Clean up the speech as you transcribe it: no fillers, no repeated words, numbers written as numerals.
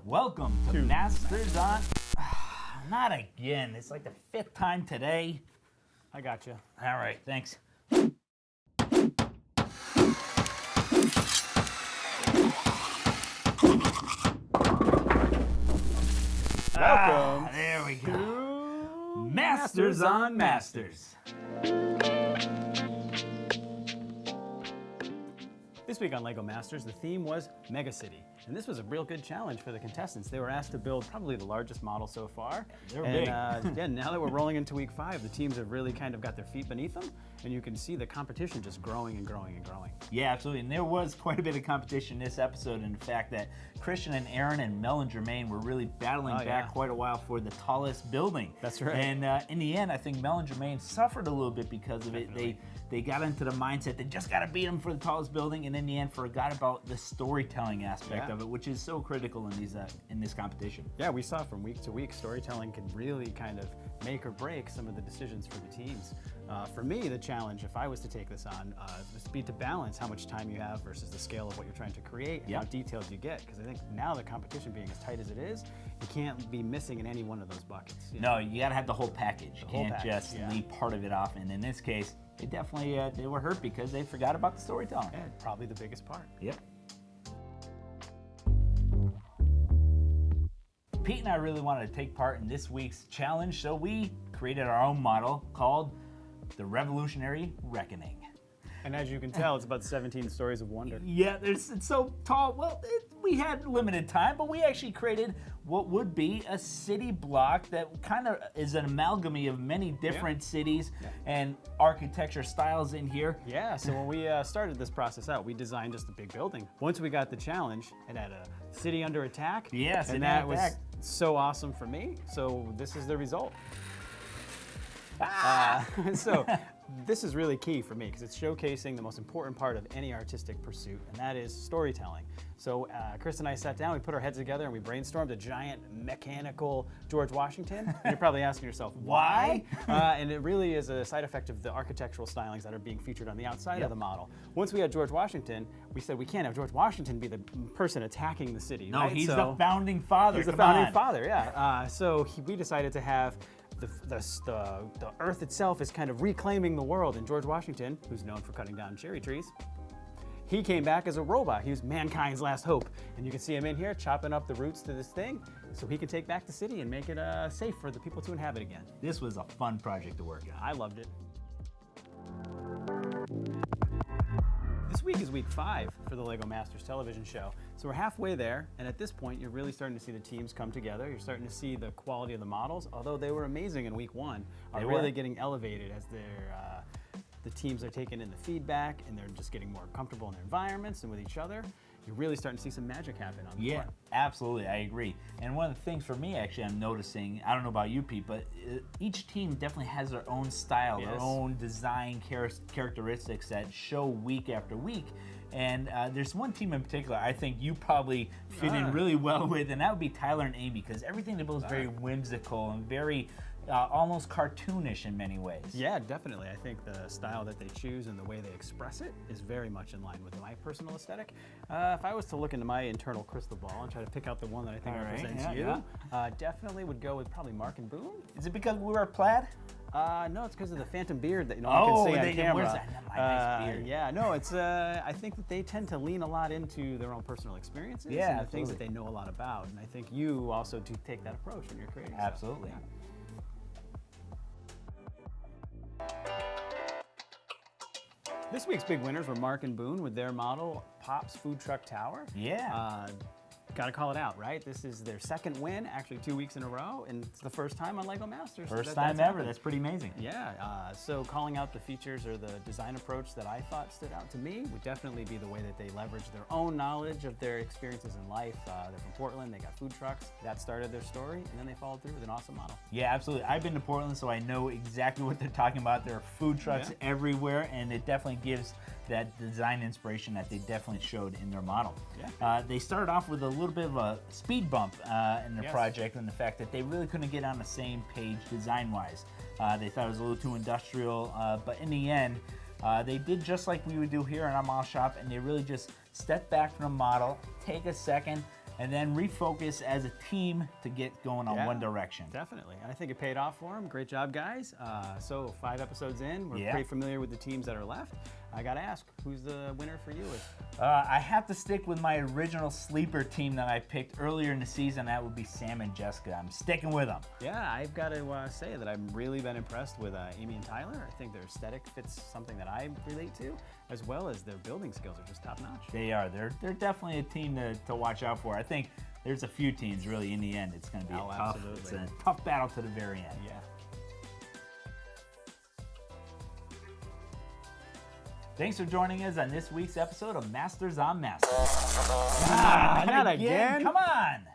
Welcome to Masters on... Not again. It's like the 5th time today. I got you. All right, thanks. Welcome. There we go. To Masters on Masters. This week on LEGO Masters, the theme was Megacity. And this was a real good challenge for the contestants. They were asked to build probably the largest model so far. They're big. Yeah, now that we're rolling into week 5, the teams have really kind of got their feet beneath them, and you can see the competition just growing and growing and growing. Yeah, absolutely. And there was quite a bit of competition this episode in the fact that Christian and Aaron and Mel and Jermaine were really battling back quite a while for the tallest building. That's right. And in the end, I think Mel and Jermaine suffered a little bit because of it. They got into the mindset they just got to beat them for the tallest building, and in the end forgot about the storytelling aspect of it, which is so critical in this competition. Yeah, we saw from week to week, storytelling can really kind of make or break some of the decisions for the teams. For me, the challenge, if I was to take this on, would be to balance how much time you have versus the scale of what you're trying to create and how detailed you get. Because I think now the competition being as tight as it is, you can't be missing in any one of those buckets. No, you got to have the whole package. You can't just leave part of it off. And in this case, they definitely they were hurt because they forgot about the storytelling. Yeah, probably the biggest part. Yep. Pete and I really wanted to take part in this week's challenge, so we created our own model called the Revolutionary Reckoning. And as you can tell, it's about 17 stories of wonder. Yeah, it's so tall. Well, we had limited time, but we actually created what would be a city block that kind of is an amalgamy of many different cities and architecture styles in here. Yeah, so when we started this process out, we designed just a big building. Once we got the challenge, it had a city under attack. Yes, and that was so awesome for me. So this is the result. So this is really key for me because it's showcasing the most important part of any artistic pursuit, and that is storytelling. So Chris and I sat down, we put our heads together, and we brainstormed a giant mechanical George Washington. And you're probably asking yourself, why? And it really is a side effect of the architectural stylings that are being featured on the outside of the model. Once we had George Washington, we said we can't have George Washington be the person attacking the city. No, right? he's the founding father. He's the founding father, yeah. So we decided to have the earth itself is kind of reclaiming the world, and George Washington, who's known for cutting down cherry trees, he came back as a robot. He was mankind's last hope, and you can see him in here chopping up the roots to this thing so he can take back the city and make it safe for the people to inhabit again. This was a fun project to work on. I loved it. This week is week 5 for the LEGO Masters television show. So we're halfway there, and at this point, you're really starting to see the teams come together. You're starting to see the quality of the models, although they were amazing in week 1, are really getting elevated as the teams are taking in the feedback, and they're just getting more comfortable in their environments and with each other. You're really starting to see some magic happen on the floor. Absolutely, I agree. And one of the things for me, actually, I'm noticing, I don't know about you, Pete, but each team definitely has their own style, their own design characteristics that show week after week. And there's one team in particular I think you probably fit in really well with, and that would be Tyler and Amy, because everything they build is very whimsical and very almost cartoonish in many ways. Yeah, definitely. I think the style that they choose and the way they express it is very much in line with my personal aesthetic. If I was to look into my internal crystal ball and try to pick out the one that I think represents you, definitely would go with probably Mark and Boone. Is it because we wear plaid? No, it's because of the phantom beard that you can see on camera. Where's that? Nice beard. Yeah, no, it's. I think that they tend to lean a lot into their own personal experiences and the things that they know a lot about, and I think you also do take that approach when you're creating. Absolutely. Stuff. This week's big winners were Mark and Boone with their model, Pop's Food Truck Tower. Yeah. Gotta call it out, right? This is their second win, actually 2 weeks in a row, and it's the first time on LEGO Masters. First time ever. That's pretty amazing. Yeah, so calling out the features or the design approach that I thought stood out to me would definitely be the way that they leverage their own knowledge of their experiences in life. They're from Portland, they got food trucks. That started their story, and then they followed through with an awesome model. Yeah, absolutely. I've been to Portland, so I know exactly what they're talking about. There are food trucks everywhere, and it definitely gives that design inspiration that they definitely showed in their model. Yeah. They started off with a little bit of a speed bump in their project, and the fact that they really couldn't get on the same page design-wise. They thought it was a little too industrial, but in the end, they did just like we would do here in our model shop, and they really just stepped back from the model, take a second, and then refocus as a team to get going on one direction. Definitely, and I think it paid off for them. Great job, guys. So 5 episodes in, we're pretty familiar with the teams that are left. I gotta ask, who's the winner for you? I have to stick with my original sleeper team that I picked earlier in the season. That would be Sam and Jessica. I'm sticking with them. Yeah, I've got to say that I've really been impressed with Amy and Tyler. I think their aesthetic fits something that I relate to, as well as their building skills are just top notch. They are. They're definitely a team to watch out for. I think there's a few teams really in the end. It's going to be it's a tough battle to the very end. Yeah. Thanks for joining us on this week's episode of Masters on Masters. Not again. Come on.